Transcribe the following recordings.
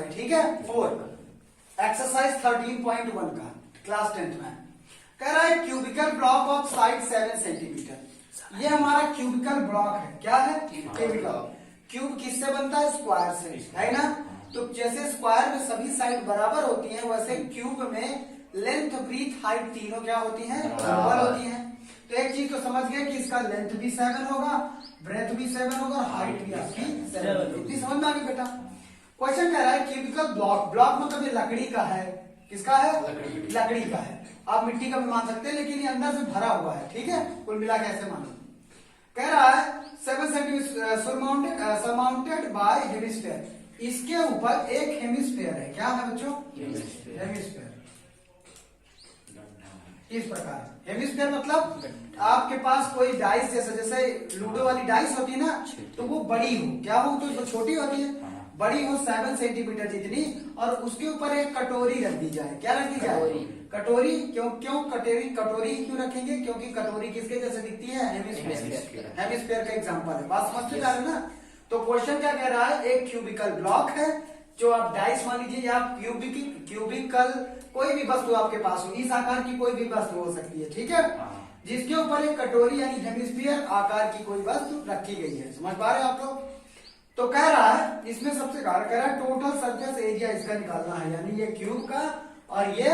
है, ठीक है। 4 एक्सरसाइज 13.1 का क्लास 10th में कह रहा है cubical block of side 7 centimetre. ये हमारा क्यूबिकल ब्लॉक है, क्या है क्यूबिकल। क्यूब किससे बनता है, स्क्वायर से, है ना। तो जैसे स्क्वायर में सभी साइड बराबर होती हैं, वैसे क्यूब में लेंथ ब्रीथ हाइट तीनों क्या होती हैं, बराबर होती हैं। तो एक चीज तो समझ गए कि इसका लेंथ भी 7 होगा, ब्रेथ भी 7 होगा और हाइट भी आपकी 7 होगी। इतनी समझ में आ गई बेटा। क्वेश्चन कह रहा है क्यूबिकल ब्लॉक, ब्लॉक मतलब ये लकड़ी का है, किसका है, लकड़ी का है। आप मिट्टी का भी मान सकते हैं, लेकिन ये अंदर से भरा हुआ है, ठीक है। कुल मिला के ऐसे मानो। कह रहा है 7 सेंटीमीटर सरमाउंटेड बाय हेमिस्फीयर। इसके ऊपर एक हेमिस्फीयर है, क्या है बच्चों, हेमिस्फीयर। इस प्रकार हेमिस्फीयर मतलब आपके पास कोई डाइस जैसे लूडो वाली डाइस होती है ना, तो वो बड़ी हो, क्या हो, तो छोटी होती है, बड़ी हो 7 सेंटीमीटर जितनी, और उसके ऊपर एक कटोरी रख दी जाए। क्या रख दी जाए, कटोरी। क्यों कटोरी क्यों रखेंगे, क्योंकि कटोरी किसके जैसे दिखती है, हेमिस्फीयर का एग्जांपल है। बात समझते जा रहे ना। तो क्वेश्चन क्या कह रहा है, एक क्यूबिकल ब्लॉक है, जो आप डाइस मान लीजिए, या क्यूबिकल कोई भी वस्तु आपके पास हो, इस आकार की कोई भी वस्तु हो सकती है, ठीक है, जिसके ऊपर एक कटोरी यानी हेमिस्फीयर आकार की कोई वस्तु रखी गई है। समझ पा रहे हैं आप लोग। तो कह रहा है इसमें सबसे कह रहा है टोटल सरफेस एरिया इसका निकालना है, यानी ये क्यूब का और ये,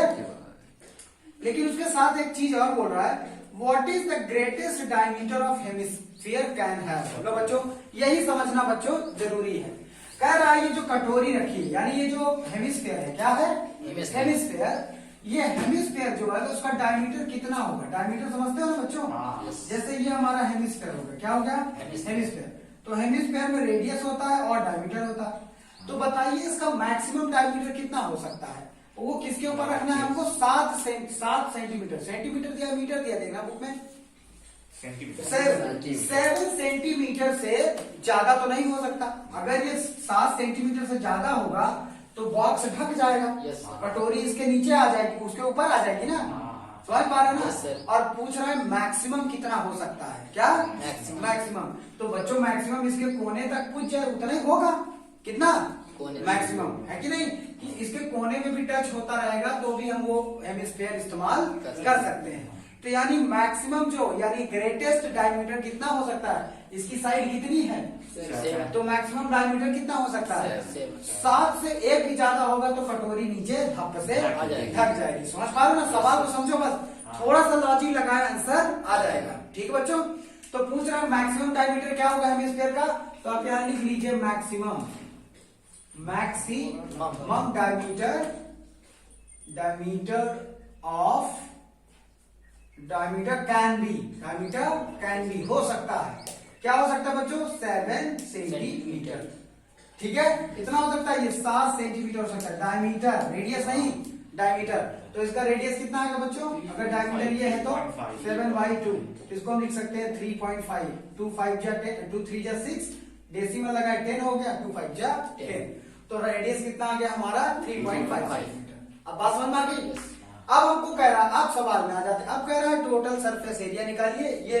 लेकिन उसके साथ एक चीज और बोल रहा है, what is the greatest diameter of hemisphere can have. लो बच्चों, यही समझना बच्चों जरूरी है। कह रहा है ये जो कटोरी रखी है, यानी ये जो हेमिस्फीयर है, क्या है, हेमिस्फीयर। ये हेमिस्फीयर जो है उसका डायमीटर कितना होगा, डायमीटर समझते हो ना बच्चों। जैसे ये हमारा हेमिस्फीयर होगा, क्या हो गया, हेमिस्फीयर। तो हेमिस्फीयर में रेडियस होता है और डायमीटर होता है। तो बताइए इसका मैक्सिमम डायमीटर कितना हो सकता है, वो किसके ऊपर रखना है हमको, 7 सेंटीमीटर। सेंटीमीटर दिया, मीटर दिया, देखना बुक में। 7 सेंटीमीटर से ज्यादा तो नहीं हो सकता। अगर ये 7 सेंटीमीटर से ज्यादा होगा तो बॉक्स ढक जाएगा, कटोरी इसके नीचे आ जाएगी, उसके ऊपर आ जाएगी ना। समझ पा रहे ना। और पूछ रहा है मैक्सिमम कितना हो सकता है, क्या मैक्सिमम। तो बच्चों मैक्सिमम इसके कोने तक पूछ जाए उतना ही होगा, कितना मैक्सिमम, है कि नहीं, कि इसके कोने में भी टच होता रहेगा तो भी हम वो हेमिस्फीयर इस्तेमाल कर सकते हैं। तो यानी मैक्सिमम जो, यानी ग्रेटेस्ट डायमीटर कितना हो सकता है, इसकी साइड कितनी है, तो मैक्सिमम डायमीटर कितना हो सकता है, 7 से 1 भी ज्यादा होगा तो कटोरी नीचे धप से ढक जाएगी। समझ पा रहे हो ना, सवाल को समझो बस, थोड़ा सा लॉजिक लगाए आंसर आ जाएगा, ठीक है बच्चों। तो पूछ रहा है मैक्सिमम डायमीटर क्या होगा हेमिस्फीयर का, तो आप यहाँ लिख लीजिए मैक्सिमम डायमीटर कैन बी हो सकता है, क्या हो सकता है बच्चों, 7 सेंटीमीटर, ठीक है। इतना हो सकता है, ये 7 सेंटीमीटर हो सकता है डायमीटर, रेडियस नहीं डायमीटर। तो इसका रेडियस कितना आएगा बच्चों, अगर डायमीटर ये है तो 7/2, इसको हम लिख सकते हैं 3.5, 2 5 जा 10, 2 3 जा 6, डेसिमल लगाए 10 हो गया, 2 5 जा 10। तो रेडियस कितना आ गया हमारा 3.5 सेंटीमीटर। अब बात समझ में आ गई। अब हमको कह रहा है, अब सवाल में आ जाते हैं, अब कह रहा है टोटल सरफेस एरिया निकालिए, ये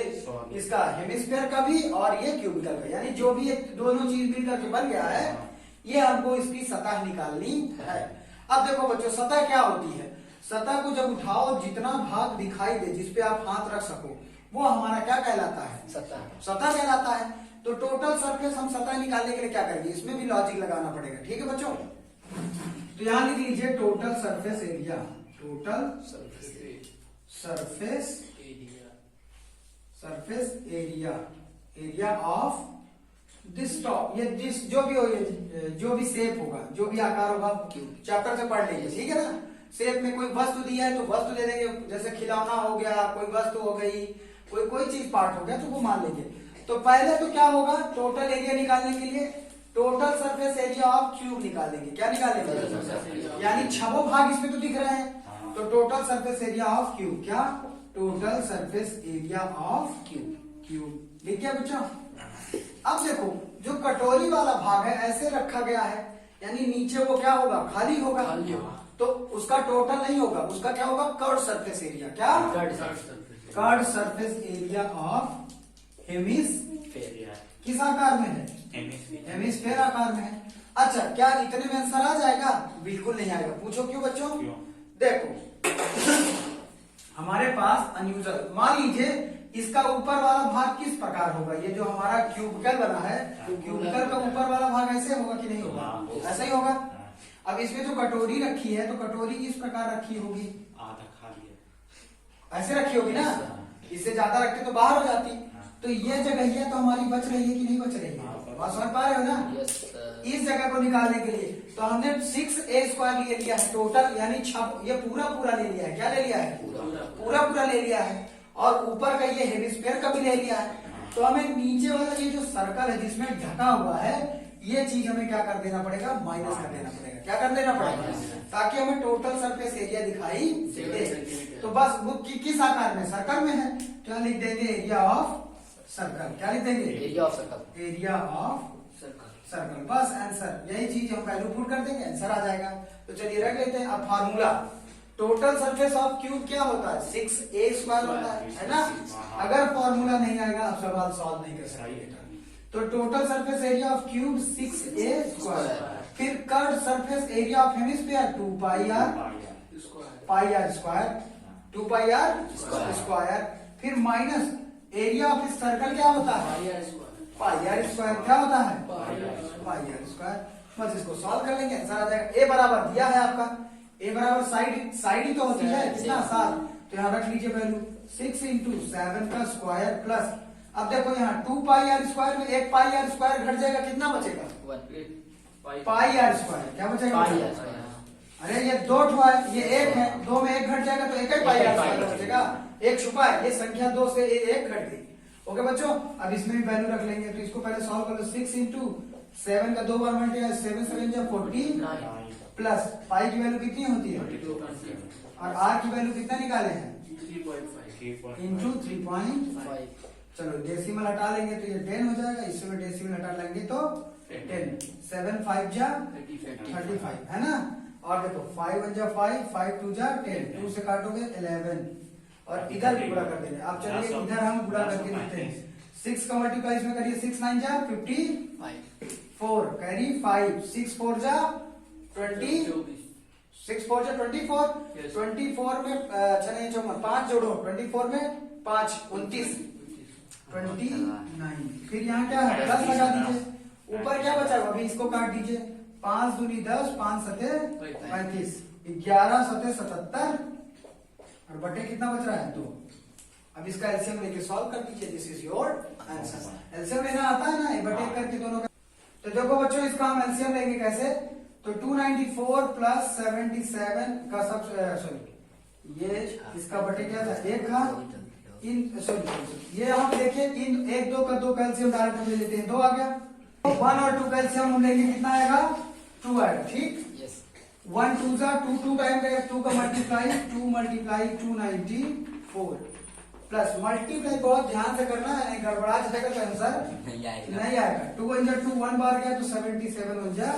इसका हेमिस्फीयर का भी और ये क्यूबिकल का, यानी जो भी दोनों चीज मिलकर के बन गया है, ये हमको इसकी सतह निकालनी है। अब देखो बच्चों, सतह क्या होती है, सतह को जब उठाओ जितना भाग दिखाई दे जिसपे आप हाथ रख सको, वो हमारा क्या कहलाता है, सतह कहलाता है। तो टोटल सरफेस हम सतह निकालने के लिए क्या करेंगे, इसमें भी लॉजिक लगाना पड़ेगा, ठीक है बच्चों। तो यहां लिख लीजिए total surface area, surface area of this top, ये दिस जो भी हो, ये जो भी शेप होगा, जो भी आकार होगा, चैप्टर से पढ़ लीजिए, ठीक है ना। शेप में कोई वस्तु दिया है तो वस्तु दे देंगे, जैसे खिलौना हो गया, कोई वस्तु हो गई, कोई चीज पार्ट हो गया तो वो मान लेंगे। तो पहले तो क्या होगा, टोटल एरिया निकालने के लिए total surface area of cube निकालेंगे, क्या निकालेंगे, यानी छबो भाग इसमें तो दिख रहे हैं। तो total surface area of cube, क्या total surface area of cube लिख गया बच्चों। अब देखो जो कटोरी वाला भाग है ऐसे रखा गया है, यानी नीचे वो क्या होगा, खाली होगा, तो उसका टोटल नहीं होगा, उसका क्या होगा, कर्व सरफेस एरिया, क्या curve surface area of hemisphere, किस आकार में है, हेमिस्फीयर आकार में है। अच्छा, क्या इतने में आंसर आ जाएगा? बिल्कुल नहीं आएगा। पूछो क्यों बच्चों? देखो हमारे पास अनयूजुअल, मान लीजिए इसका ऊपर वाला भाग किस प्रकार होगा, ये जो हमारा क्यूबिकल बना है, क्यूबिकल का ऊपर वाला भाग ऐसे होगा कि नहीं होगा? ऐसा ही होगा। अब इसमें जो कटोरी रखी है, तो कटोरी इस प्रकार रखी होगी, आधा खाली है, ऐसे रखी होगी ना, इससे ज्यादा रखते तो बाहर हो जाती। तो ये जगह है तो हमारी बच रही है कि नहीं बच रही है? बात समझ पा रहे हो ना? इस जगह को निकालने के लिए तो हमने 6a² ले लिया है टोटल, यानी ये पूरा ले लिया है। क्या ले लिया है? पूरा ले लिया है। और ऊपर का ये हेमिस्फीयर का भी ले लिया है। तो हमें नीचे वाला ये जो सर्कल है जिसमें ढका हुआ है, ये चीज हमें क्या कर देना पड़ेगा? माइनस कर देना पड़ेगा। क्या कर देना पड़ेगा? ताकि हमें टोटल सरफेस एरिया दिखाई दे। तो बस वो किस आकार में? सर्कल में है। क्या लिख देंगे? Area of circle. क्या लिख देंगे? Area of circle. Area of circle. बस आंसर, यही चीज हम वैल्यू पुट कर देंगे, आंसर आ जाएगा। तो चलिए रख लेते हैं। अब formula, total surface of cube क्या होता है? 6a² होता है ना? अगर फॉर्मूला नहीं आएगा आप सवाल सॉल्व नहीं कर सकते। तो total surface area of cube 6a²। फिर curve surface area of hemisphere 2πr, πr², 2πr²। फिर माइनस एरिया ऑफ इस सर्कल क्या होता है? πr²। क्या होता है? πr²। बस इसको सॉल्व कर लेंगे, आंसर आ जाएगा। ए बराबर दिया है आपका, ए बराबर साइड ही तो होती है, कितना? 7। तो यहाँ रख लीजिए वैल्यू 6 × 7 का स्क्वायर प्लस, अब देखो यहाँ 2πr² में एक πr² घट जाएगा, कितना बचेगा? πr²। क्या बचेगा? अरे ये 2 है, ये 1 है, 2 में 1 घट जाएगा तो एक ही πr² बचेगा। एक छुपा है, ये संख्या 2 से 1 घट गई। ओके बच्चों, अब इसमें भी वैल्यू रख लेंगे। तो इसको पहले सॉल्व कर लो। 6 × 7 का 2 बार मल्टीप्लाई, 7 7 जा 49 प्लस पाई की वैल्यू कितनी होती है? और आर की वैल्यू कितना निकाले हैं? 3.5 इंटू 3.5। चलो डेसिमल हटा लेंगे तो ये 10 हो जाएगा, इसमें डेसिमल हटा लेंगे तो 10। 7 5 जा 35 है ना? और देखो 5 1 जा 5, 5 2 जा 10, 2 से काटोगे 11, और इधर भी गुणा कर देंगे। अब चलिए इधर हम गुणा करके देखते हैं। 6 का मल्टीप्लाई इसमें करिए, 6 9 जा 54, कैरी 5, 6 4 जा 20, 6 4 जा 24, 24 में 5 जोड़ो, 24 में 5 29, 29। फिर यहाँ क्या है? प्लस लगा दीजिए। ऊपर क्या बचा? अभी इसको काट दीजिए। 5 दूनी 10, 5 सते 35, 11 सते 77, और बटे कितना बच रहा है? 2। अब इसका एलसीएम लेके सॉल्व कर दीजिए। This is your answer. LCM लेना आता है ना, बटे करके दोनों का। तो देखो बच्चों, इसका हम एलसीएम लेंगे कैसे? तो 294 प्लस 77 का सब सॉरी, ये इसका बटे क्या था? 1 था। इन सॉरी ये हम देखिए, इन 1 2 का 2 कैल्शियम डायरेक्ट हम ले लेते हैं, 2 आ गया। 1 और 2 कैल्शियम हम लेंगे, कितना आएगा? 2 आएगा। ठीक, 1 2 जा 2, 2 टाइम का 2 का मल्टीप्लाई, 2 मल्टीप्लाई 294 प्लस मल्टीप्लाई बहुत ध्यान से करना है, गड़बड़ा जाएगा तो आंसर नहीं आएगा। 2 1 जा 2, 1 बार गया तो 77 1 जा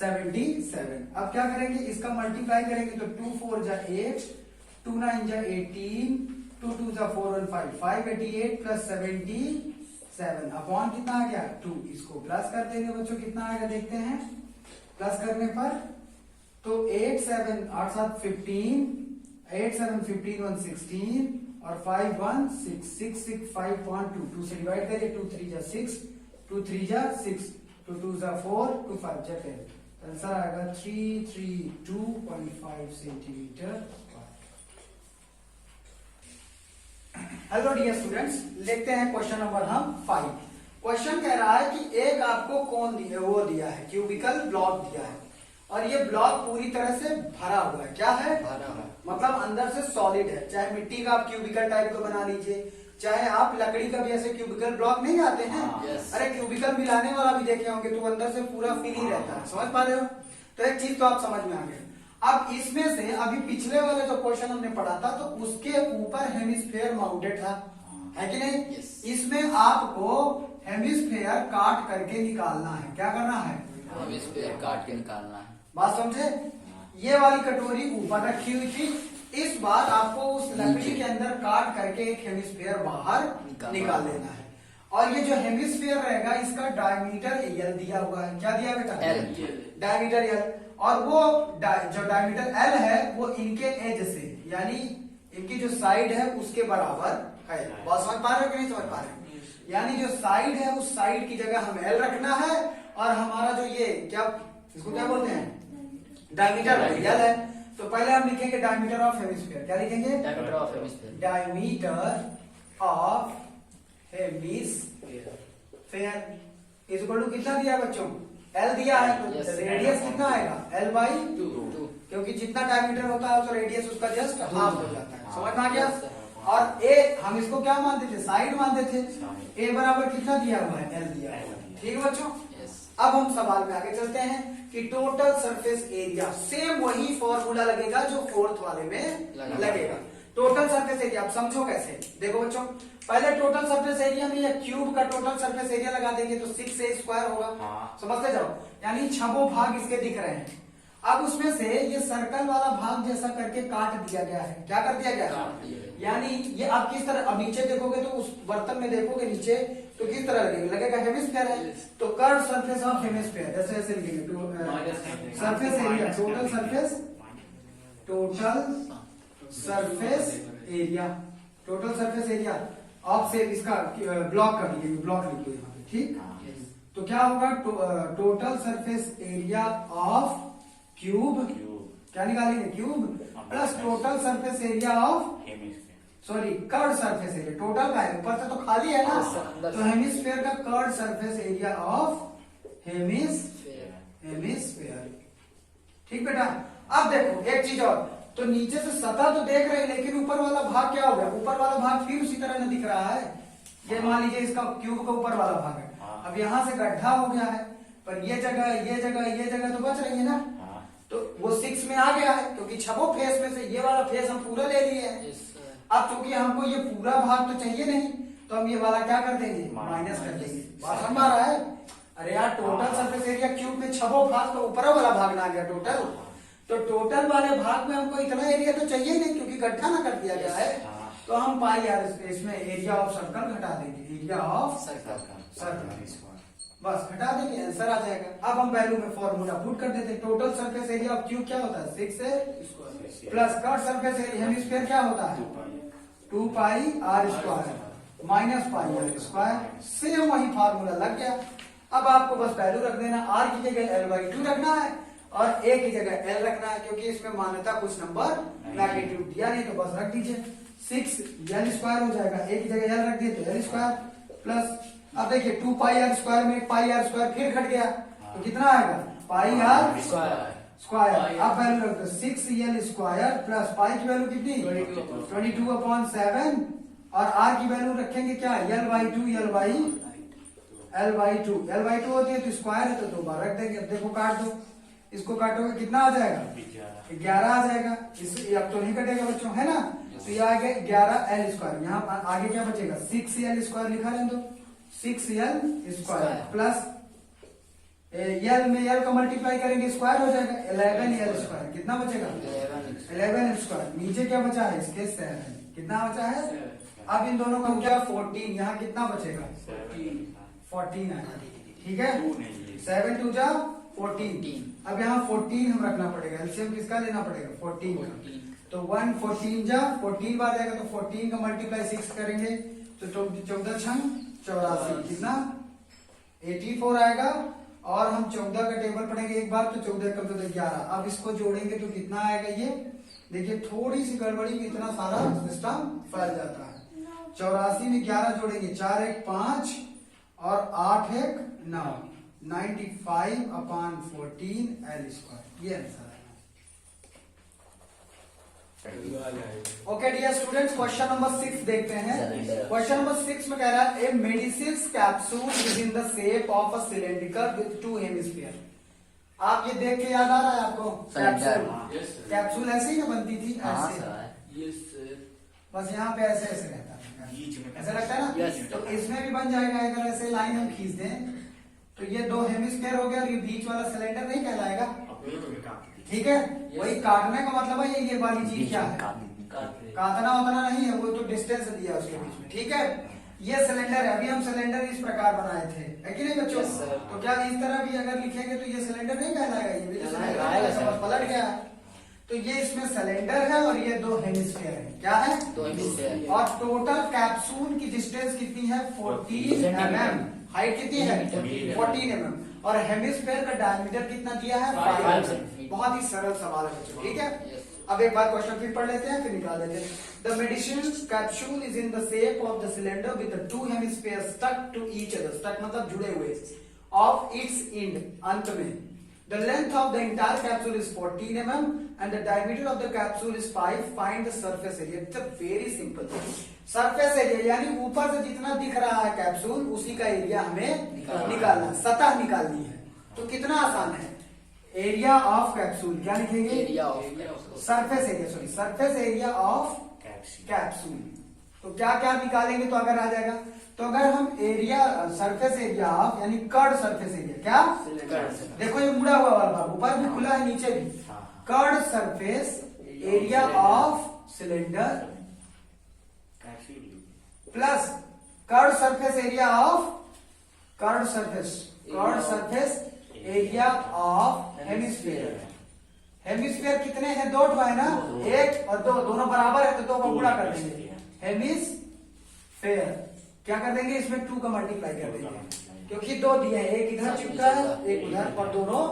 77। अब क्या करेंगे? इसका मल्टीप्लाई करेंगे तो 2 4 जा 8, 2 9 जा 18, 2 2 जा 4 1 5, 588 प्लस 77 अपॉन कितना आ गया? 2। इसको प्लस कर देंगे बच्चों, कितना आएगा देखते हैं। प्लस करने पर तो 8 7 8 7 15, 8 7 15 1 16, और 5 1 6 6 6 5.2, 2 से डिवाइड करिए। 2 3 जा 6, 2 3 जा 6, 2 2 जा 4, 2 5 जा 10। आंसर आएगा 332.5 सेंटीमीटर। हेलो डियर स्टूडेंट्स, लेते हैं क्वेश्चन नंबर हम 5। क्वेश्चन कह रहा है कि एक आपको कौन दिया है, क्यूबिकल ब्लॉक दिया है, और ये ब्लॉक पूरी तरह से भरा हुआ है। क्या है? भरा हुआ, मतलब अंदर से सॉलिड है। चाहे मिट्टी का आप क्यूबिकल टाइप को बना लीजिए, चाहे आप लकड़ी का भी ऐसे क्यूबिकल ब्लॉक नहीं आते हैं। अरे क्यूबिकल मिलाने वाला भी देखे होंगे, तो अंदर से पूरा फिल ही रहता है। समझ पा रहे हो? तो एक चीज तो आप समझ में आ गए। अब इसमें से अभी पिछले वाले जो क्वेश्चन हमने पढ़ा था, तो उसके ऊपर हेमिस्फीयर माउंटेड था, है कि नहीं? इसमें आपको हेमिस्फीयर काट करके निकालना है। क्या करना है? हेमिस्फीयर काट के निकालना है। बात समझे? ये वाली कटोरी ऊपर रखी हुई थी, इस बार आपको उस लकड़ी के अंदर काट करके एक हेमिस्फीयर बाहर निकाल लेना है। और ये जो हेमिस्फीयर रहेगा इसका डायमीटर एल दिया हुआ है। क्या दिया बेटा? L। Diameter L. और वो जो डायमीटर एल है वो इनके एज से यानी इनकी जो साइड है उसके बराबर है। बहुत समझ पा रहे हो कि नहीं समझ पा रहे हो? यानी जो साइड है उस साइड की जगह हम एल रखना है और हमारा जो ये क्या इसको क्या बोलते हैं डायमीटर एल है। तो पहले हम लिखेंगे डायमीटर ऑफ हेमिस्फीयर। क्या लिखेंगे? Diameter of hemisphere. Diameter of hemisphere is equal to कितना दिया है बच्चों? एल दिया है। Yes. तो रेडियस कितना आएगा? L by 2 2। क्योंकि जितना डायमीटर होता है तो रेडियस उसका जस्ट हाफ हो जाता है। समझ में आ गया? Yes, sir. और ए हम इसको क्या मानते थे? साइड मानते थे। ए बराबर कितना दिया हुआ है? एल दिया हुआ है। ठीक है बच्चों? Yes. अब हम सवाल में आगे चलते हैं कि टोटल सरफेस एरिया सेम वही फॉर्मूला लगेगा जो फोर्थ वाले में लगेगा। टोटल सरफेस एरिया आप समझो कैसे? देखो बच्चों पहले टोटल सरफेस एरिया में या क्यूब का टोटल सरफेस एरिया लगा देंगे तो 6a स्क्वायर होगा। समझते जाओ। यानी 6 भाग इसके दिख रहे हैं। अब उसमें से ये सर्कल वाला भाग जैसा करके काट दिया गया है। क्या कर दिया गया है? यानी ये आप किस तरह अब नीचे देखोगे तो उस बर्तन में देखोगे नीचे तो किस तरह लगेगा? लगेगा हेमिस्फीयर है। तो कर्व सरफेस ऑफ हेमिस्फीयर जैसे ऐसे लिखेंगे surface area total surface area of से इसका ब्लॉक कर लीजिए। ब्लॉक लिखो यहाँ पे। ठीक। तो क्या होगा? Total surface area of cube क्या निकालेंगे? Cube plus total surface area of sorry curve surface area. Total का है ऊपर से तो खाली है ना। तो हेमिस्फीयर का curve surface area of hemisphere. ठीक बेटा? अब देखो एक चीज और। तो नीचे से सतह तो देख रहे हैं लेकिन ऊपर वाला भाग क्या हो गया? ऊपर वाला भाग फिर उसी तरह न दिख रहा है। ये मान लीजिए इसका क्यूब का ऊपर वाला भाग है। अब यहाँ से गड्ढा हो गया है पर ये जगह तो बच रही है ना। तो वो 6 में आ गया है क्योंकि 6 फेस में से ये वाला फेस हम पूरा ले लिए हैं। Yes, sir. अब चूंकि हमको ये पूरा भाग तो चाहिए नहीं तो हम ये वाला क्या कर देंगे? माइनस कर देंगे। बात समझ आ रहा है? अरे यार टोटल सरफेस एरिया क्यूब में 6 भाग तो ऊपर वाला भाग ना आ गया टोटल। तो टोटल वाले भाग में हमको इतना एरिया तो चाहिए नहीं क्योंकि गड्ढा ना कर दिया गया है। तो हम पाई यार इसमें एरिया ऑफ सर्कल घटा देंगे। एरिया ऑफ सर्कल बस घटा देंगे आंसर आ जाएगा। अब हम वैल्यू में फॉर्मूला पुट कर देते हैं। Total surface area of cube क्या होता है? 6a plus curve surface area hemisphere क्या होता है? 2 pi r square minus pi r square. Same वही फार्मूला लग गया। अब आपको बस वैल्यू रख देना। आर की जगह l/2 रखना है और ए की जगह एल रखना है क्योंकि इसमें मान्यता कुछ नंबर मैग्नीट्यूड दिया नहीं तो बस रख दीजिए। 6l स्क्वायर हो जाएगा। ए की जगह एल रख दिए तो l स्क्वायर प्लस अब देखिए 2 पाई आर स्क्वायर में पाई आर स्क्वायर फिर घट गया तो कितना आएगा? पाई आर स्क्वायर। अब वैल्यू रख दो 6l स्क्वायर प्लस पाई की वैल्यू कितनी? 22/7 और आर की वैल्यू रखेंगे क्या? l/2 होती है तो स्क्वायर है तो 2 बार रख देंगे। अब देखो काट दो। इसको काटोगे कितना आ जाएगा? 11 आ जाएगा। अब तो नहीं कटेगा बच्चों है ना। तो ये आ गया 11l स्क्वायर। यहाँ आगे क्या बचेगा? 6l स्क्वायर लिखा रहने दो। 6l स्क्वायर प्लस यल में यल का मल्टीप्लाई करेंगे स्क्वायर हो जाएगा 11l स्क्वायर। कितना बचेगा? 11l square. नीचे क्या बचा है इसके? 7। कितना बचा है? अब इन दोनों का हो गया 14। यहाँ कितना बचेगा? 14 आएगा। ठीक है 7 2 जा 14। अब यहाँ 14 हम रखना पड़ेगा। एलसीएम किसका लेना पड़ेगा? 14 का। तो 1 14 जा 14 बार जाएगा तो 14 का मल्टीप्लाई 6 करेंगे तो 14 छंग 84। कितना? 84 आएगा। और हम 14 का टेबल पढ़ेंगे एक बार तो 14 कम तो 11। अब इसको जोड़ेंगे तो कितना आएगा? ये देखिए थोड़ी सी गड़बड़ी में इतना सारा सिस्टम फैल जाता है। 84 में 11 जोड़ेंगे 4 1 5 और 8 1 9 95/14 l स्क्वायर। ये आंसर है। Okay dear students question number 6 देखते हैं। क्वेश्चन नंबर 6 में कह रहा है a medicine capsule is in the shape of a cylindrical with 2 hemisphere. आप ये देख के याद आ रहा है आपको? कैप्सूल ऐसे ही ना बनती थी ऐसे। बस यहाँ पे ऐसे ऐसे रहता है। ऐसा लगता है ना? तो इसमें भी बन जाएगा अगर ऐसे लाइन हम खींच दें तो ये 2 हेमिस्फीयर हो गया और ये बीच वाला सिलेंडर नहीं कहलाएगा। ठीक है वही काटने का मतलब है ये वाली चीज क्या है? काटना उतना नहीं है वो तो डिस्टेंस दिया उसके बीच में। ठीक है ये सिलेंडर है, अभी हम सिलेंडर इस प्रकार बनाए थे, है कि नहीं बच्चों? Yes, sir. तो क्या इस तरह भी अगर लिखेंगे तो ये सिलेंडर नहीं कहलाएगा, ये भी तो सिलेंडर कहलाएगा, है, sir. बस पलट गया है। तो ये इसमें सिलेंडर है और ये दो हेमिस्फीयर है, क्या है? दो हेमिस्फीयर। और टोटल कैप्सूल की डिस्टेंस कितनी है? 14 mm। हाइट कितनी है? 14 mm। और हेमिस्फीयर का डायमीटर कितना दिया है? 5 mm। बहुत ही सरल सवाल है बच्चों, ठीक है? Yes. अब एक बार क्वेश्चन फिर पढ़ लेते हैं, फिर निकाल लेते हैं। The medicine capsule is in the shape of the cylinder with the two hemisphere stuck to each other, stuck मतलब जुड़े हुए, ऑफ इट्स एंड, अंत में। The length of the entire capsule is 14 mm and the diameter of the capsule is 5. Find the surface area. It's a very simple. Surface area यानी ऊपर से जितना दिख रहा है कैप्सूल उसी का एरिया हमें निकालना है, सतह निकालनी है। तो कितना आसान है, एरिया ऑफ कैप्सूल क्या लिखेंगे? Area of surface area, sorry surface area of capsule. तो क्या क्या निकालेंगे तो अगर आ जाएगा, तो अगर हम एरिया सरफेस एरिया ऑफ यानी कर्ड सरफेस एरिया, क्या देखो ये मुड़ा हुआ वाला भाग, ऊपर भी खुला है नीचे भी, curved surface area of cylinder plus curved surface area of curved surface area of hemisphere. Hemisphere कितने हैं? दो है ना, एक और दो, दोनों बराबर है तो दो को गुणा कर देंगे, हेमिस्फीयर। क्या कर देंगे इसमें? 2 का मल्टीप्लाई कर देंगे, क्योंकि दो दिए हैं, एक इधर चिपका है एक उधर, और दोनों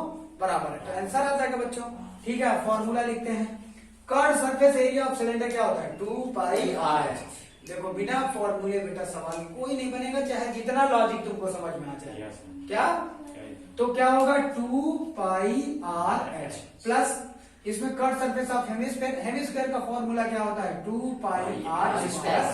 बराबर है, तो आंसर आ जाएगा बच्चों। ठीक है, फॉर्मूला लिखते हैं। Curved surface area of cylinder क्या होता है? 2 पाई आर। देखो बिना फॉर्मूले बेटा सवाल कोई नहीं बनेगा, चाहे जितना लॉजिक तुमको समझ में आ जाए। क्या तो क्या होगा? 2 पाई आर एच प्लस इसमें curved surface of hemisphere, hemisphere का फॉर्मूला क्या होता है? 2 पाई आर स्क्वायर,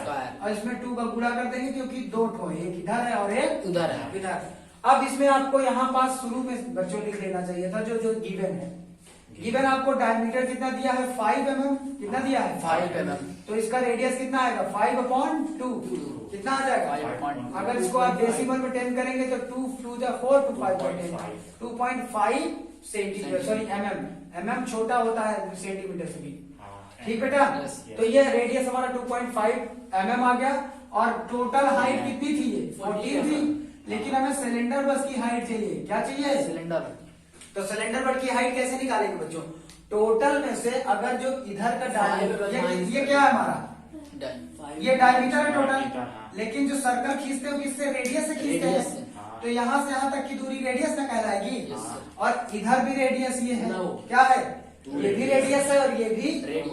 और इसमें 2 का गुणा कर देंगे क्योंकि दो ठो, एक इधर है और एक उधर है। इधर। अब इसमें आपको यहाँ पास शुरू में बच्चों लिख लेना चाहिए था जो गिवन है। गिवन आपको डायमीटर कितना दिया है? 5 mm। कितना दिया है? 5 mm। तो इसका रेडियस कितना आएगा? 5/2 कितना आ जाएगा? 5.2। अगर इसको आप डेसिमल में 10 करेंगे तो 2 2 जा 4 to 5.10, 2.5 सेंटीमीटर, सॉरी mm छोटा होता है सेंटीमीटर से भी। ठीक बेटा, तो ये रेडियस हमारा 2.5 mm आ गया। और टोटल हाइट कितनी थी? ये 14 थी, लेकिन हमें सिलेंडर बस की हाइट चाहिए। क्या चाहिए? सिलेंडर। तो सिलेंडर बट की हाइट कैसे निकालेंगे बच्चों? टोटल में से अगर जो इधर का डायमीटर, ये क्या है हमारा? ये डायमीटर है टोटल, लेकिन जो सर्कल खींचते हो किससे? रेडियस से खींचते हैं, तो यहाँ से यहाँ तक की दूरी रेडियस में कहलाएगी। और इधर भी रेडियस ये है, क्या है? ये भी रेडियस है और ये भी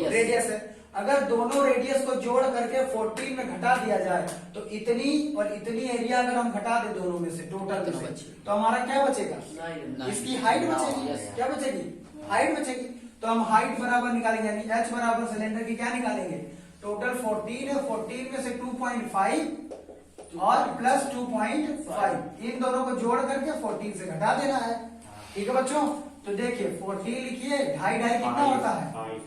रेडियस है। अगर दोनों रेडियस को जोड़ करके 14 में घटा दिया जाए तो इतनी और इतनी एरिया अगर हम घटा दे दोनों में से टोटल में से, तो हमारा क्या बचेगा? इसकी हाइट बचेगी। क्या बचेगी? हाइट बचेगी। तो हम हाइट बराबर निकालेंगे, यानी h बराबर सिलेंडर की क्या निकालेंगे? टोटल 14 है, 14 में से 2.5 और प्लस 2.5, इन दोनों को जोड़ करके 14 से घटा देना है। ठीक है बच्चों, तो देखिए 14 लिखिए, 2.5 कितना होता है?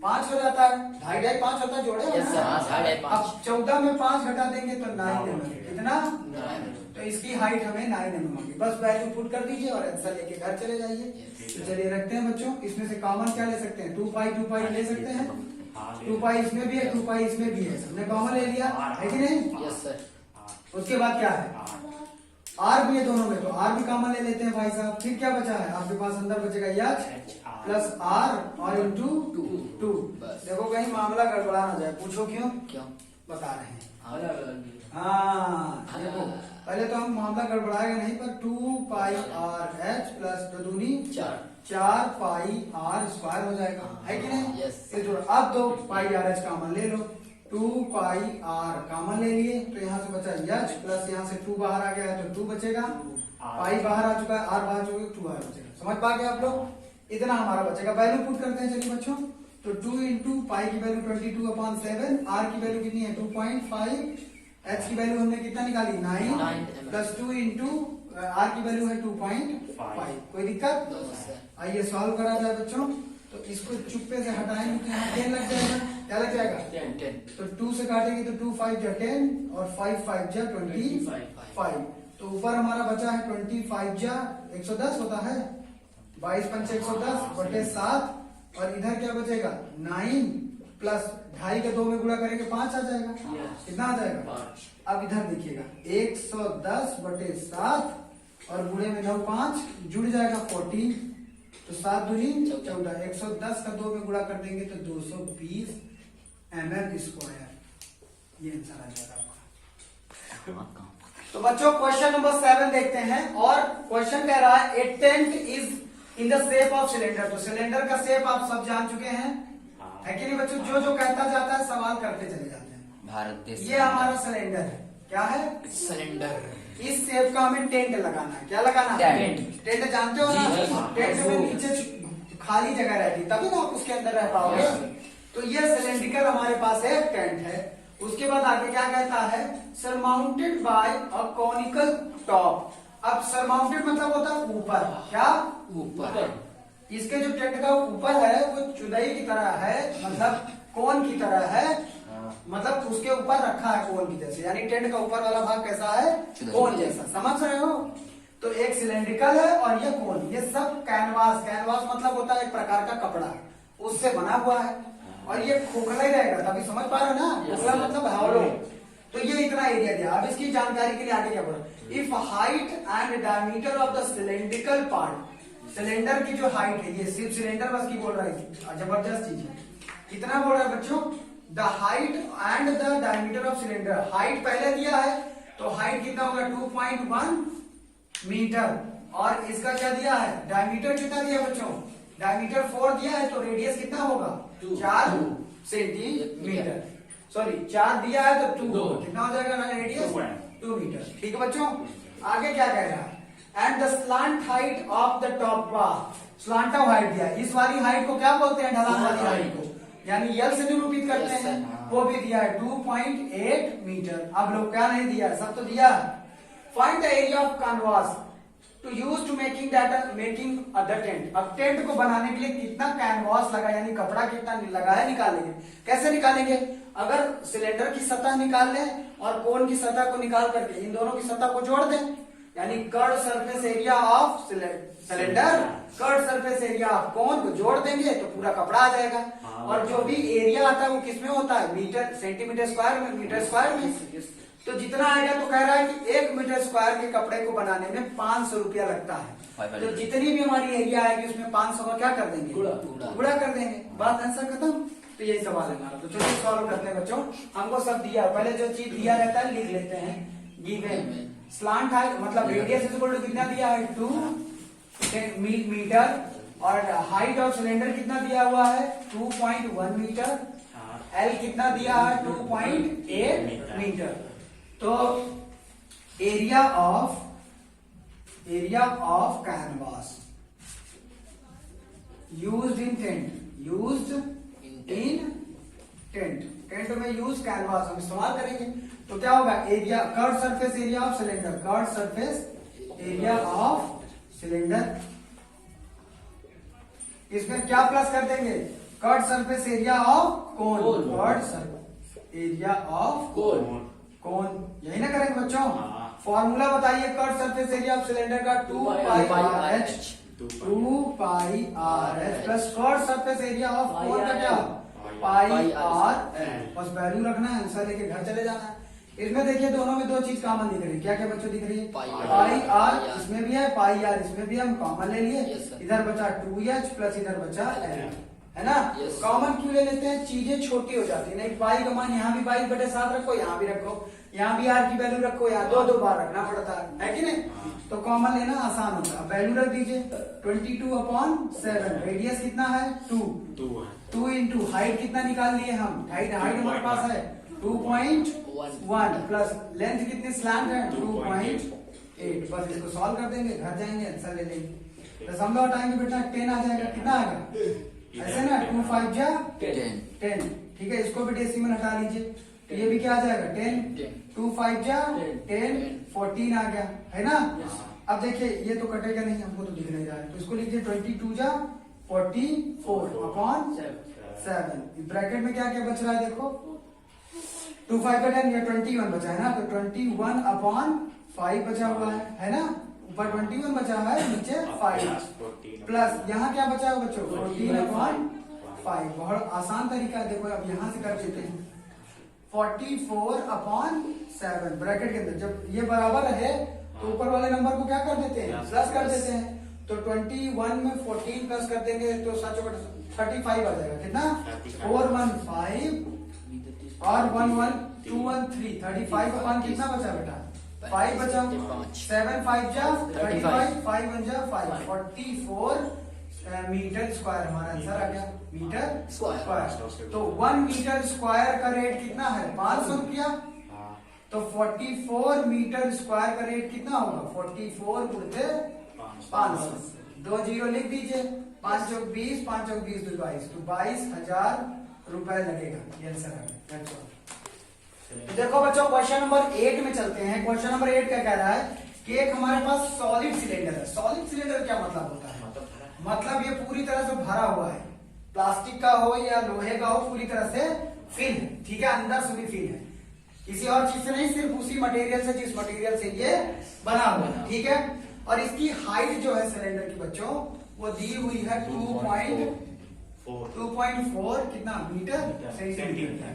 5 हो जाता है, 2.5 5 होता है, जोड़े अब 14 में 5 घटा देंगे तो 9 mm। कितना? तो इसकी हाइट हमें 9 mm होगी। बस वैल्यू पुट कर दीजिए और आंसर लेके घर चले जाइए। तो चलिए रखते हैं बच्चों, इसमें से कॉमन क्या ले सकते हैं? 2 पाई ले सकते हैं, 2 पाई इसमें भी है, 2 पाई इसमें भी है, हमने कॉमन ले लिया है कि नहीं? Yes sir. उसके बाद क्या है? आर भी है दोनों में, तो आर भी कॉमन ले लेते हैं भाई साहब। फिर क्या बचा है आपके पास? अंदर बचेगा एच प्लस आर और इंटू 2। देखो कहीं मामला गड़बड़ा ना जाए, पूछो क्यों? बता रहे हैं। हाँ देखो, पहले तो हम मामला गड़बड़ाएगा नहीं, पर 2 pi r h plus 4 pi r square हो जाएगा, है कि नहीं? फिर जोड़ो, अब 2 पाई आर एच कॉमन ले लो, 2 पाई आर कॉमन ले लिए, तो यहाँ से बचा एच प्लस यहाँ से 2 बाहर आ गया है तो 2 बचेगा, पाई बाहर आ चुका है, आर बाहर चुका है, 2 बाहर बचेगा। समझ पा गए आप लोग? इतना हमारा बचेगा। वैल्यू पुट करते हैं चलिए बच्चों। तो 2 इंटू पाई की वैल्यू 22/7, आर की वैल्यू कितनी है? 2.5, एच की वैल्यू हमने कितना निकाली? 9 प्लस 2 इंटू आर की वैल्यू है 2.5। कोई दिक्कत? आइए सॉल्व करा जाए बच्चों। तो इसको चुप्पे से हटाएंगे तो यहाँ 10 लग जाएगा। क्या लग जाएगा? 10। तो 2 से काटेंगे तो 2 5 जा 10 और 5 5 जा 25। तो ऊपर हमारा बचा है 25 जा 110 होता है, 22 पंचे 110 बटे 7, और इधर क्या बचेगा? 9 प्लस 2.5 का 2 में गुणा करेंगे 5 आ जाएगा। कितना आ जाएगा? अब इधर देखिएगा 110/7 और गुणे में 9 5 जुड़ जाएगा 14, तो 7 दूनी 14। 110 का 2 में गुणा कर देंगे तो 220 mm²। ये आंसर आ जाएगा आपका। तो बच्चों क्वेश्चन नंबर 7 देखते हैं, और क्वेश्चन कह रहा है a tent is in the shape of cylinder. तो सिलेंडर का शेप आप सब जान चुके हैं, है कि नहीं बच्चों? जो कहता जाता है सवाल करते चले जाते हैं। भारत देश ये हमारा सिलेंडर है, क्या है? सिलेंडर। इस शेप का हमें टेंट लगाना है। क्या लगाना है? टेंट जानते हो ना? टेंट में नीचे खाली जगह रहती तभी ना आप उसके अंदर रह पाओगे। तो ये सिलेंड्रिकल हमारे पास एक टेंट है। उसके बाद आगे क्या कहता है? Surmounted bye a conical top. अब सरमाउंटेड मतलब होता है ऊपर। क्या? ऊपर। इसके जो टेंट का ऊपर है वो चुदई की तरह है, मतलब कोन की तरह है, मतलब उसके ऊपर रखा है कोन की जैसे, यानी टेंट का ऊपर वाला भाग कैसा है? कोन जैसा। समझ रहे हो? तो एक सिलेंड्रिकल है और ये कोन। ये सब कैनवास, कैनवास मतलब होता है एक प्रकार का कपड़ा, उससे बना हुआ है, और ये खोखला ही रहेगा, तभी समझ पा रहे हो ना? खोखला मतलब हॉलो। तो ये इतना एरिया दिया। अब इसकी जानकारी के लिए आगे क्या बोला? If height and diameter of the cylindrical part, cylinder की जो हाइट है, ये सिर्फ सिलेंडर बस की बोल रहा है, जबरदस्त चीज है। कितना बोल रहा है बच्चों? The height and the diameter of cylinder. Height पहले दिया है, तो हाइट कितना होगा? 2.1 मीटर। और इसका क्या दिया है? डायमीटर कितना दिया बच्चों? डायमीटर 4 दिया है, तो रेडियस कितना होगा? 4 सेंटीमीटर। सॉरी 4 दिया है तो 2 कितना हो जाएगा ना रेडियस? 2 मीटर। ठीक है बच्चों, आगे क्या कह रहा है? And the slant height of the top bar. Slant height दिया, इस वाली हाइट को क्या बोलते हैं? ढलान वाली हाइट को, यानी यल से निरूपित करते हैं, वो भी दिया है 2.8 मीटर। अब लोग क्या नहीं दिया? सब तो दिया। Find the area of canvas to use to making other tent. अब टेंट को बनाने के लिए कितना कैनवास लगा, यानी कपड़ा कितना लगा है, निकालेंगे। कैसे निकालेंगे? अगर सिलेंडर की सतह निकाल लें और कोन की सतह को निकाल करके इन दोनों की सतह को जोड़ दें, यानी curve surface area of cylinder curve surface area of cone को जोड़ देंगे तो पूरा कपड़ा आ जाएगा। और जो भी एरिया आता है वो किसमें होता है? मीटर, सेंटीमीटर स्क्वायर में, मीटर स्क्वायर में। तो जितना आएगा, तो कह रहा है कि 1 मीटर स्क्वायर के कपड़े को बनाने में 500 रुपया लगता है। तो जितनी भी हमारी एरिया आएगी उसमें 500 का क्या कर देंगे? गुणा कर देंगे। बात आंसर खत्म। तो यही सवाल है हमारा। तो चलिए सॉल्व करते हैं बच्चों। हमको सब दिया, पहले जो चीज दिया रहता है लिख लेते हैं। गिवन स्लांट हाइट मतलब रेडियस इज इक्वल टू कितना दिया है? 2 मीटर। और हाइट ऑफ सिलेंडर कितना दिया हुआ है? 2.1 मीटर। एल कितना दिया है? 2.8 मीटर। तो area of canvas used in tent, tent में यूज कैनवास हम इस्तेमाल करेंगे। तो क्या होगा? Area curve surface area of cylinder, curve surface area of cylinder. इसमें क्या प्लस कर देंगे? Curve surface area of cone, curve surface area of cone, यही ना करेंगे बच्चों? फॉर्मूला बताइए curve surface area of cylinder का 2πRh plus curve surface area of cone का क्या? πr। बस वैल्यू रखना है, आंसर लेके घर चले जाना है। इसमें देखिए दोनों में 2 चीज कॉमन दिख रही है। क्या क्या बच्चों दिख रही है? πr इसमें भी है, πr इसमें भी, हम कॉमन ले लिए। इधर बचा 2h प्लस इधर बचा l, है ना? कॉमन क्यों ले लेते हैं? चीजें छोटी हो जाती है। नहीं पाई का मान यहाँ भी 22/7 रखो, यहाँ भी रखो, यहाँ भी r की वैल्यू रखो, यहाँ 2 बार रखना पड़ता है कि नहीं? तो कॉमन लेना आसान होता है। वैल्यू रख दीजिए 22/7। रेडियस कितना है? 2 इंटू हाइट कितना निकाल लिए हम? हाइट हमारे पास है 2.1 प्लस लेंथ कितनी स्लैंट है? 2.8। बस इसको सॉल्व कर देंगे, घर जाएंगे, आंसर ले लेंगे। दशमलव हटाएंगे बेटा 10 आ जाएगा। कितना आएगा? ऐसे ना 2 5 जा 10। ठीक है, इसको भी डेसिमल हटा लीजिए, तो ये भी क्या आ जाएगा? 10। 2 5 जा 10, 14 आ गया, है ना? अब देखिए ये तो कटेगा नहीं, हमको तो दिख नहीं रहा है, तो इसको लीजिए 22 जा 44/7। ब्रैकेट में क्या क्या बच रहा है? देखो 2 5 का 10 या 21 बचा है ना, तो 21/5 बचा हुआ है ना? ऊपर 21 बचा है, नीचे 5 प्लस यहाँ क्या बचा है बच्चों? 14/5 5। बहुत आसान तरीका है, देखो अब यहाँ से कर देते हैं 44/7 ब्रैकेट के अंदर। जब ये बराबर है तो ऊपर वाले नंबर को क्या कर देते हैं, प्लस कर देते हैं। तो 21 में 14 प्लस कर देंगे तो 35 आ जाएगा। कितना 415 और 11 213 35 अपॉन कितना बचा बेटा 5 बचा। 7 5 जा 35 5 1 जा 5 44 मीटर स्क्वायर हमारा आंसर आ गया। Metre square. तो 1 मीटर स्क्वायर का रेट कितना है 500 रुपया। तो 44 मीटर स्क्वायर का रेट कितना होगा 44 गुणित 500। 2 जीरो लिख दीजिए। 5 चौक 20 5 चौक 20 2 22 तो 22,000 रुपए लगेगा। ये आंसर है। तो देखो बच्चों क्वेश्चन नंबर 8 में चलते हैं। क्वेश्चन नंबर 8 क्या कह रहा है कि एक हमारे पास सॉलिड सिलेंडर है। सॉलिड सिलेंडर क्या मतलब होता है, मतलब ये पूरी तरह से भरा हुआ है, प्लास्टिक का हो या लोहे का हो, पूरी तरह से फिल है। ठीक है, अंदर से भी फिल है, किसी और चीज से नहीं, सिर्फ उसी मटेरियल से जिस मटेरियल से ये बना हुआ है। ठीक है, और इसकी हाइट जो है सिलेंडर की बच्चों वो दी हुई है 2.4 कितना मीटर सेंटीमीटर।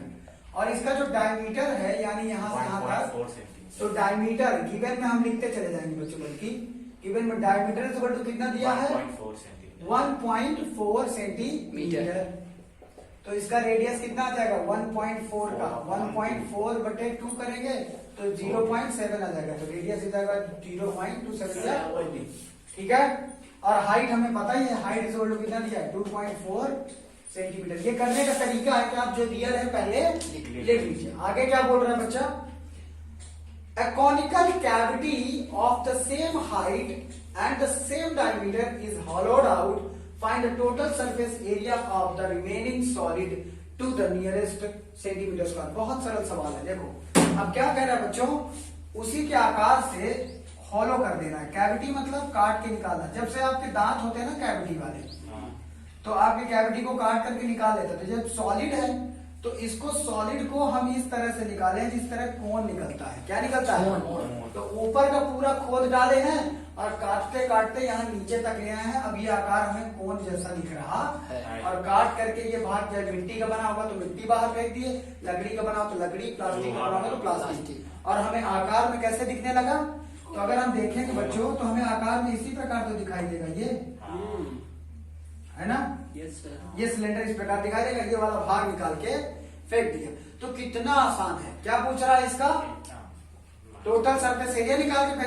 और इसका जो डायमीटर है यानी यहाँ से यहाँ तक, तो डायमीटर गिवन में हम लिखते चले जाएंगे बच्चों, बल्कि गिवन में डायमीटर तो कितना दिया है 1.4 सेंटीमीटर। तो इसका रेडियस कितना आ जाएगा 1.4 का 1.4/2 करेंगे तो 0.7 आ जाएगा। तो रेडियस आ जाएगा 0.27। ठीक है, और हाइट हमें पता ही है, हाइट इज इक्वल टू कितना दिया है 2.4 सेंटीमीटर। ये करने का तरीका है कि आप जो दिया है पहले लिख लीजिए। आगे क्या बोल रहा है बच्चा, a conical cavity of the same height and the same diameter is hollowed out. Find the total surface area of the remaining solid to the nearest centimeter square। बहुत सरल सवाल है। देखो अब क्या कह रहा है बच्चों, उसी के आकार से हॉलो कर देना है। कैविटी मतलब काट के निकालना। जब से आपके दांत होते हैं ना कैविटी वाले, तो आपके कैविटी को काट करके निकाल लेते हैं। तो जब सॉलिड है तो इसको सॉलिड को हम इस तरह से निकालें जिस तरह कोन निकलता है। क्या निकलता है, तो ऊपर का पूरा खोद डाले हैं और काटते काटते यहाँ नीचे तक ले आए हैं। अब ये आकार हमें कोन जैसा दिख रहा है। और काट करके ये भाग, जब मिट्टी का बना होगा तो मिट्टी बाहर फेंक दिए, लकड़ी का बना हो तो लकड़ी, प्लास्टिक का बना होगा तो प्लास्टिक। और हमें आकार में कैसे दिखने लगा, तो अगर हम देखेंगे बच्चों तो हमें आकार में इसी प्रकार तो दिखाई देगा। ये है ना, ये सिलेंडर इस प्रकार दिखाई देगा। ये वाला भाग निकाल के फेंक दिया। तो कितना आसान है। क्या पूछ रहा है इसका, टोटल सरफेस एरिया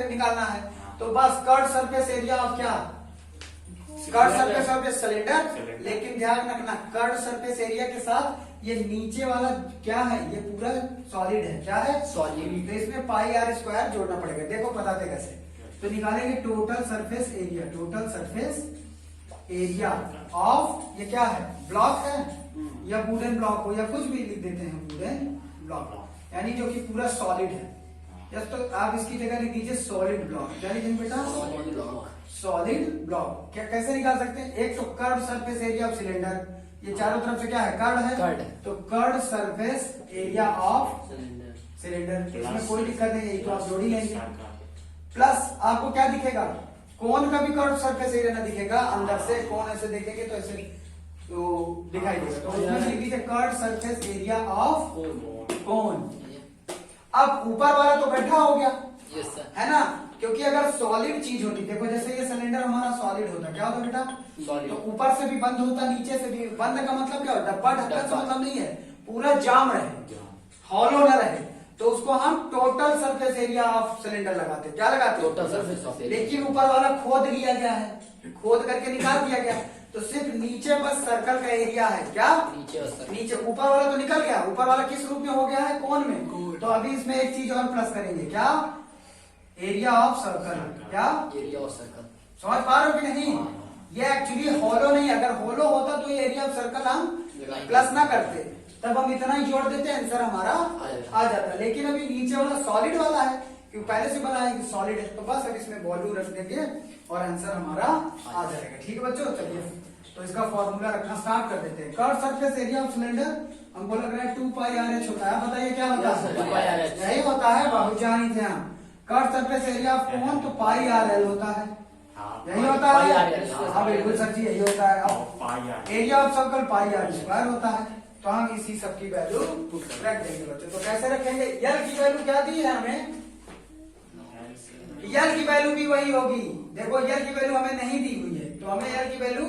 निकालना है। तो बस कर्ड सरफेस एरिया ऑफ क्या, कर्ड सरफेस ऑफ सिलेंडर। लेकिन ध्यान रखना कर्ड सरफेस एरिया के साथ ये नीचे वाला क्या है, ये पूरा सॉलिड है। क्या है, सॉलिड। तो इसमें πr² जोड़ना पड़ेगा। देखो बताते कैसे, तो निकालेंगे total surface area. Total surface area of, ये क्या है, ब्लॉक है या वुडन ब्लॉक हो या कुछ भी लिख देते हैं, वुडन ब्लॉक यानी जो कि पूरा सॉलिड है। या तो आप इसकी जगह लिख दीजिए सॉलिड ब्लॉक। क्या लिखेंगे बेटा, सॉलिड ब्लॉक। क्या कैसे निकाल सकते हैं, एक तो curve surface area of cylinder, ये चारों तरफ से क्या है, कर्ड है, तो curved surface area of cylinder. इसमें कोई दिक्कत नहीं है, तो आप जोड़ ही लेंगे। प्लस आपको क्या दिखेगा, कोन का भी कर्व सरफेस एरिया ना दिखेगा, अंदर से कोन ऐसे देखेंगे तो ऐसे तो दिखाई देगा। तो उसमें लिख दीजिए curve surface area of cone. अब ऊपर वाला तो बैठा हो गया, है ना, क्योंकि अगर सॉलिड चीज होती, देखो जैसे ये सिलेंडर हमारा सॉलिड होता, क्या होता बेटा, तो ऊपर से भी बंद होता, नीचे से भी बंद। का मतलब क्या होता, डब्बा ढक्कन से मतलब नहीं है, पूरा जाम रहे, हॉलो न रहे, तो उसको हम total surface area of cylinder लगाते। क्या लगाते, टोटल सरफेस ऑफ एरिया। लेकिन ऊपर वाला खोद लिया गया है, खोद करके निकाल दिया गया, तो सिर्फ नीचे बस सर्कल का एरिया है। क्या, नीचे ऊपर वाला तो निकल गया। ऊपर वाला किस रूप में हो गया है, कोन में। तो अभी इसमें एक चीज और प्लस करेंगे, क्या, एरिया ऑफ सर्कल। क्या, एरिया ऑफ सर्कल। समझ पा रहे हो कि नहीं, ये एक्चुअली हॉलो नहीं, अगर हॉलो होता तो ये एरिया ऑफ सर्कल हम प्लस ना करते, तब हम इतना ही जोड़ देते, आंसर हमारा आ जाता। लेकिन अभी नीचे वाला सॉलिड वाला है, क्योंकि पहले से बना है कि सॉलिड है, तो बस अब इसमें वॉल्यूम रख देंगे और आंसर हमारा आ जाएगा। ठीक है बच्चों, चलिए तो इसका फॉर्मूला रखना स्टार्ट कर देते हैं। Curve surface area of cylinder हमको लग रहा है 2πrh होता है। बताइए क्या होता है, यही होता है, बहुत जानी थे हम। Curve surface area of cone तो πrl होता है, यही होता पाई है। आर यार। हाँ बिल्कुल सर जी, यही होता है। अब pi r. Area of circle pi r square होता है। तो हम इसी सब की वैल्यू रख देंगे बच्चों। तो कैसे रखेंगे? यल की वैल्यू क्या दी है हमें? यल की वैल्यू भी वही होगी। देखो यल की वैल्यू हमें नहीं दी हुई है, तो हमें यल की वैल्यू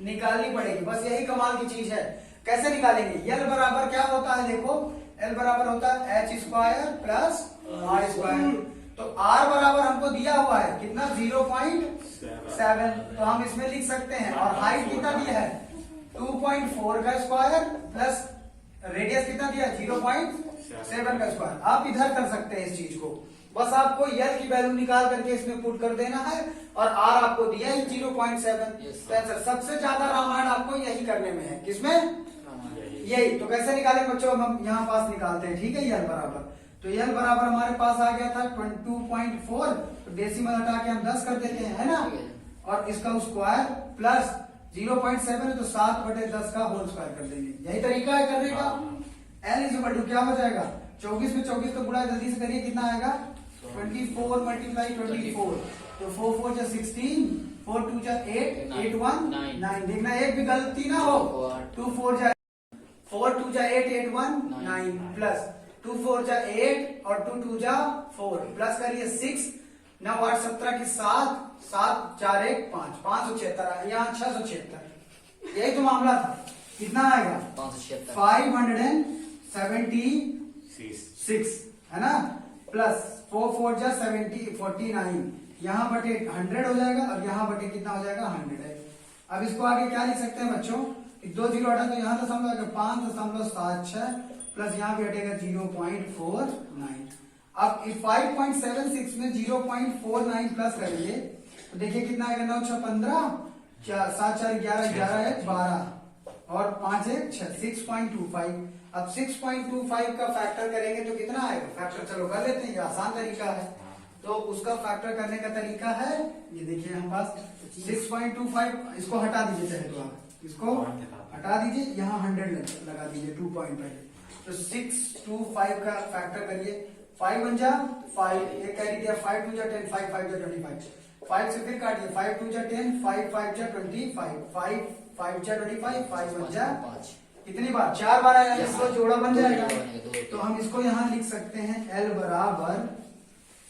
निकालनी पड़ेगी। बस यही कमाल की चीज है। कैसे निकालेंगे? यल बराबर क्या होता है? देखो एल बराबर होता है H square plus R square. तो आर बराबर हमको दिया हुआ है कितना? 0.7। तो हम इसमें लिख सकते हैं। और हाइट कितना दिया है? 2.4 का स्क्वायर प्लस रेडियस कितना दिया? 0.7 का स्क्वायर। आप इधर कर सकते हैं इस चीज को। बस आपको यल की वैल्यू निकाल करके इसमें पुट कर देना है। और आर आपको दिया है 0.7। तो आंसर सबसे ज्यादा रामायण आपको यही करने में है। किसमें? यही। तो कैसे निकालेंगे बच्चों? हम यहाँ पास निकालते हैं। ठीक है, यल बराबर, तो यल बराबर हमारे पास आ गया था 22.4। तो डेसिमल हटा के हम 10 कर देते हैं, है ना। और इसका स्क्वायर प्लस 0.7 है तो 7/10 का होल स्क्वायर कर देंगे। यही तरीका है करने का। एल इज इक्वल टू क्या हो जाएगा? 24 में 24 का गुणा जल्दी से करिए, कितना आएगा? 24 मल्टीप्लाई 24। तो 4 4 जा 16, 4 2 जा 8, 8 1 9। देखना एक भी गलती ना हो। 2 4 जा 4 2 जा 8, 8 1 9 प्लस 2 4 जा 8 और 2 2 जा 4 प्लस करिए 6 9 8 17 की 7 7 4 1 5 576। यहाँ 676। यही तो मामला था। कितना आएगा? 576 है ना। प्लस 4 4 जा 70 49। यहाँ बटे 100 हो जाएगा और यहाँ बटे कितना हो जाएगा? 100 है। अब इसको आगे क्या लिख सकते हैं बच्चों? 2 0 हटा तो यहाँ दशमलव आएगा 5.76 प्लस यहाँ भी हटेगा 0.49। अब 5.76 में 0.49 प्लस करेंगे तो देखिए कितना आएगा? 9 6 15, 7 4 11 11 है 12 और 5 1 6 6.25। अब 6.25 का फैक्टर करेंगे तो कितना आएगा? फैक्टर चलो कर लेते हैं, ये आसान तरीका है। तो उसका फैक्टर करने का तरीका है, ये देखिए हम पास 6.25। इसको हटा दीजिए चाहे तो आप, इसको हटा दीजिए, यहाँ 100 लगा दीजिए 2 पॉइंट पहले। तो 625 का फैक्टर करिए। 5 1 जा 5, एक कैरी दिया 5 2 जा 10, 5 5 जा 25। 5 से फिर काटिए 5 2 जा 10, 5 5 जा 25, 5 5 जा 25, 5 1 जा कितनी बार? 4 बार आया। इसको जोड़ा बन जाएगा। तो हम इसको यहाँ लिख सकते हैं L बराबर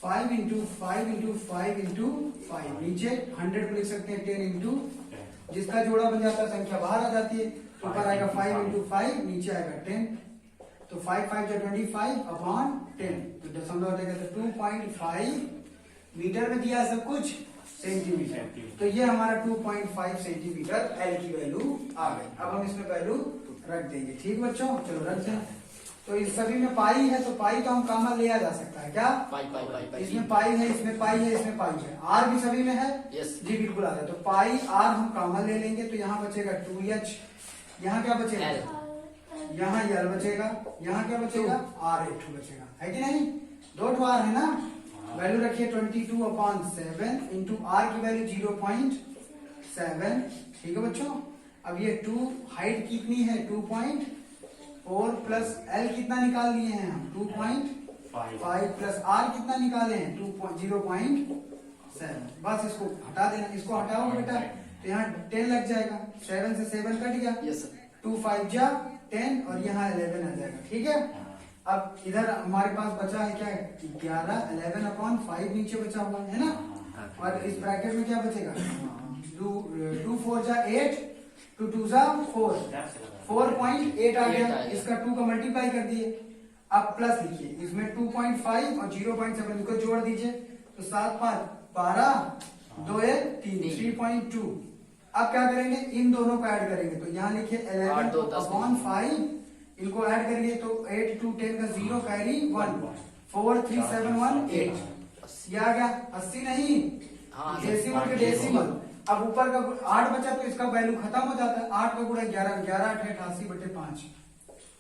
5 इंटू 5 इंटू 5 इंटू 5। नीचे 100 को लिख सकते हैं 10 इंटू, जिसका जोड़ा बन जाता है संख्या बाहर आ जाती है। ऊपर आएगा 5 इंटू 5, नीचे आएगा 10। तो 5 5 जा 25 अपॉन 10। तो दशमलव हटेगा तो 2.5 मीटर में दिया सब कुछ सेंटीमीटर। तो ये हमारा 2.5 सेंटीमीटर एल की वैल्यू आ गई। अब हम इसमें वैल्यू रख देंगे। ठीक बच्चों, चलो रख दें। तो इस सभी में पाई है तो पाई तो हम कॉमन लिया जा सकता है। क्या? इसमें पाई है, इसमें पाई है, इसमें पाई है। आर भी सभी में है। जी बिल्कुल आ जाए। तो पाई आर हम कॉमन ले लेंगे तो यहाँ बचेगा 2h। यहाँ क्या बचेगा? यहाँ यल बचेगा। यहाँ क्या बचेगा? R2 बचेगा, है कि नहीं? 2 आर है ना। वैल्यू रखिए 22/7 इंटू आर की वैल्यू 0.7। ठीक है बच्चों। अब ये 2 हाइट कितनी है? 2.4 प्लस एल कितना निकाल लिए हैं हम? 2.5 प्लस आर कितना निकाले हैं? 0.7। बस इसको हटा देना। इसको हटाओ बेटा तो यहाँ 10 लग जाएगा। 7 से 7 कट गया। 2 5 जा 10 और यहाँ 11 आ जाएगा। ठीक है। अब इधर हमारे पास बचा है क्या? 11 11/5 नीचे बचा हुआ है ना। और इस ब्रैकेट में क्या बचेगा? 2 4 जा 8, 2 2 जा 4, 4.8 आ गया। इसका 2 का मल्टीप्लाई कर दिए। अब प्लस लिखिए, इसमें 2.5 और 0.7 को जोड़ दीजिए तो 7 5 12, 2 1 3, 3.2। अब क्या करेंगे? इन दोनों को ऐड करेंगे तो यहाँ लिखिए 11/5। इनको ऐड करिए तो 8 2 10 का 0 कैरी 1, 4 3 7 1 8। ये आ गया 80 नहीं, डेसिमल के डेसिमल। अब ऊपर का 8 बचा तो इसका वैल्यू खत्म हो जाता है। 8 का गुणा 11, 11 8 88/5,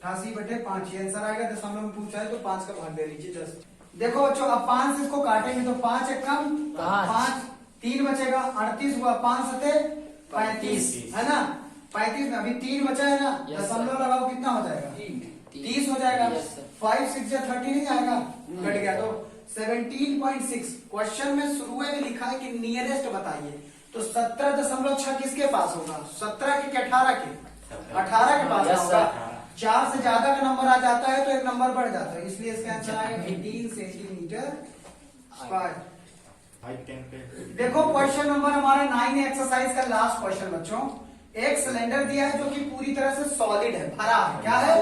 88/5 ये आंसर आएगा। दशमलव में पूछा है तो 5 का भाग दे लीजिए 10। देखो बच्चों, अब 5 से इसको काटेंगे तो 5 एक कम 5, 3 बचेगा, 38 हुआ, 5 सते 35 है ना। 35 में अभी 3 बचा है ना। दशमलव लगाओ कितना हो जाएगा? 30 हो जाएगा। 5 6 या 30 नहीं आएगा, कट गया। तो 17.6 क्वेश्चन में शुरू में लिखा है कि नियरेस्ट बताइए। तो 17.6 किसके पास होगा? 17 के 18 के? 18 के पास Yes, होगा। sir. 4 से ज्यादा का नंबर आ जाता है तो एक नंबर बढ़ जाता है, इसलिए इसका आंसर आएगा 18 सेंटीमीटर स्क्वायर। देखो क्वेश्चन नंबर हमारा 9 एक्सरसाइज का लास्ट क्वेश्चन बच्चों। एक सिलेंडर दिया है जो कि पूरी तरह से सॉलिड है, भरा है। क्या है?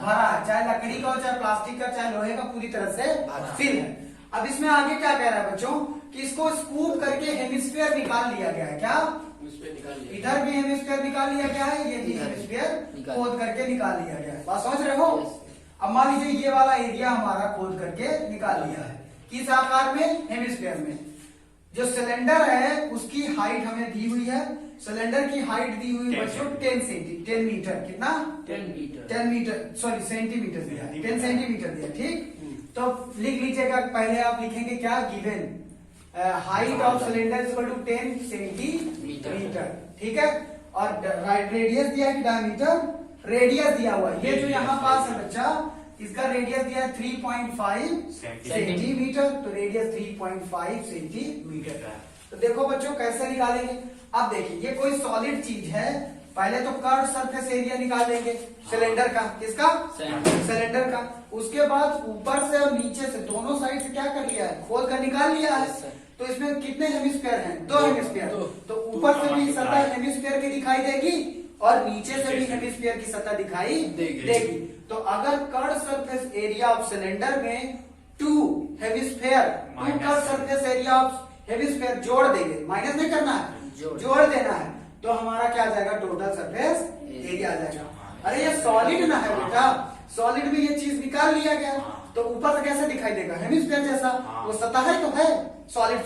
भरा है, चाहे लकड़ी का हो, चाहे प्लास्टिक का, चाहे लोहे का, पूरी तरह से फिल है। अब इसमें आगे क्या कह रहा है बच्चों कि इसको स्कूप करके हेमिस्फीयर निकाल लिया गया है। क्या? इधर भी हेमिस्फीयर निकाल लिया गया है, ये भी हेमिस्फीयर खोद करके निकाल लिया गया है। बात समझ रहे हो? अब मान लीजिए ये वाला एरिया हमारा खोद करके निकाल लिया है, किस आकार में? हेमिस्फीयर में। जो सिलेंडर है उसकी हाइट हमें दी हुई है, सिलेंडर की हाइट दी हुई बच्चों 10 मीटर। कितना? 10 मीटर, सॉरी सेंटीमीटर दिया, 10 सेंटीमीटर दिया। ठीक, तो लिख लीजिएगा। पहले आप लिखेंगे क्या? Given height of cylinder equal to 10 centimetre. ठीक है, और रेडियस दिया है कि डायमीटर? रेडियस दिया हुआ है। ये जो यहाँ पास है बच्चा, इसका रेडियस दिया है 3.5 सेंटीमीटर, तो रेडियस 3.5 सेंटीमीटर। तो देखो बच्चों कैसे निकालेंगे। अब देखिए ये कोई सॉलिड चीज है, पहले तो कर्व सरफेस एरिया निकाल लेंगे सिलेंडर का। किसका? सिलेंडर का। उसके बाद ऊपर से और नीचे से दोनों साइड से क्या कर लिया है? खोद कर निकाल लिया है। तो इसमें कितने हेमिस्फीयर हैं? 2 हेमिस्फीयर। तो ऊपर से भी सतह हेमिस्फीयर की दिखाई देगी और नीचे से भी हेमिस्फीयर की सतह दिखाई देगी। तो अगर curve surface area of cylinder में 2 hemisphere, 2 curve surface area of hemisphere जोड़ देंगे, माइनस नहीं करना है, जोड़ देना है, तो हमारा क्या आ जाएगा? टोटल सरफेस एरिया आ जाएगा। अरे ये सॉलिड ना है बेटा, सॉलिड में ये चीज निकाल लिया गया, तो ऊपर से कैसे दिखाई देगा? हेमिस्फीयर जैसा। वो सतह है तो है सॉलिड,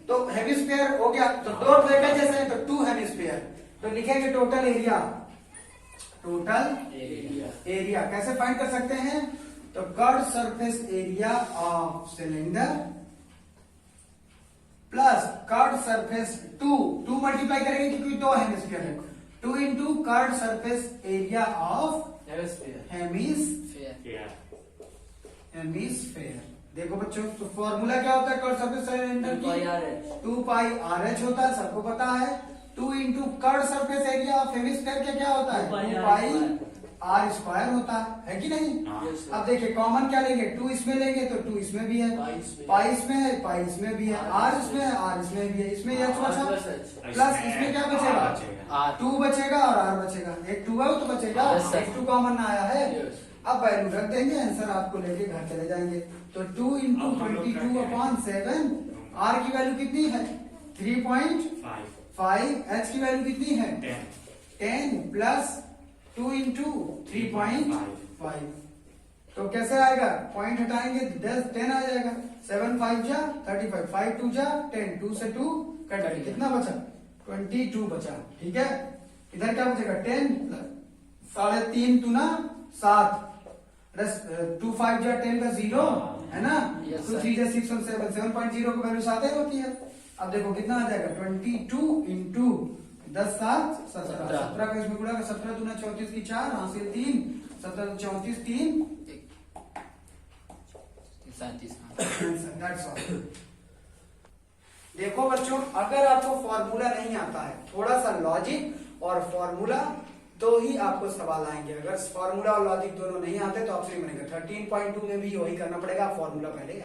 तो हेमिस्फीयर हो गया। तो 2 प्लेटें जैसे है तो 2 हेमिस्फीयर। तो लिखेंगे टोटल एरिया। टोटल एरिया कैसे फाइंड कर सकते हैं? तो curve surface area of cylinder plus curve surface 2 multiply करेंगे क्योंकि 2 हेमिस्फीयर है। 2 into curve surface area of hemisphere. देखो बच्चों, तो फॉर्मूला क्या होता है कर्व सरफेस सिलेंडर की? 2 पाई RH होता है, सबको पता है। 2 into curve surface area of hemisphere क्या होता है? 2 पाई R स्क्वायर होता है कि नहीं? अब देखिए कॉमन क्या लेंगे? 2 इसमें लेंगे तो 2 इसमें भी है, पाई इसमें है, पाई इसमें भी है, R इसमें है, R इसमें भी है, इसमें H बचा, प्लस इसमें क्या बचेगा? 2 बचेगा और R बचेगा। एक 2 है तो बचेगा, एक 2 कॉमन आया है। अब वैल्यू रख देंगे, आंसर आपको लेके घर चले जाएंगे। तो 2 इंटू 22/7, R की वैल्यू कितनी है? 3.5, H की वैल्यू कितनी है? 10 प्लस 2 इंटू 3.5। तो कैसे आएगा? पॉइंट हटाएंगे 10 आ जाएगा। 7 5 जा 35, 5 2 जा 10, 2 से 2 कट गया, कितना बचा? 22 बचा। ठीक है, इधर क्या बचेगा? 10 प्लस 3.5 दूना 7, 2 5 जा 10 का 0 है ना, 2 3 जा 6 और 7, 7.0 की वैल्यू 7 होती है। अब देखो कितना आ जाएगा? 22 इंटू 10 7 17, 17 का इसमें गुणा, 17 दूना 34 की 4, हासिल 3, 17 34 3 37। देखो बच्चों, अगर आपको फॉर्मूला नहीं आता है, थोड़ा सा लॉजिक और फॉर्मूला तो ही आपको सवाल आएंगे। अगर फॉर्मूला और लॉजिक दोनों नहीं आते तो ऑप्शन बनेगा 13.2 में भी वही करना पड़ेगा, फॉर्मूला पहले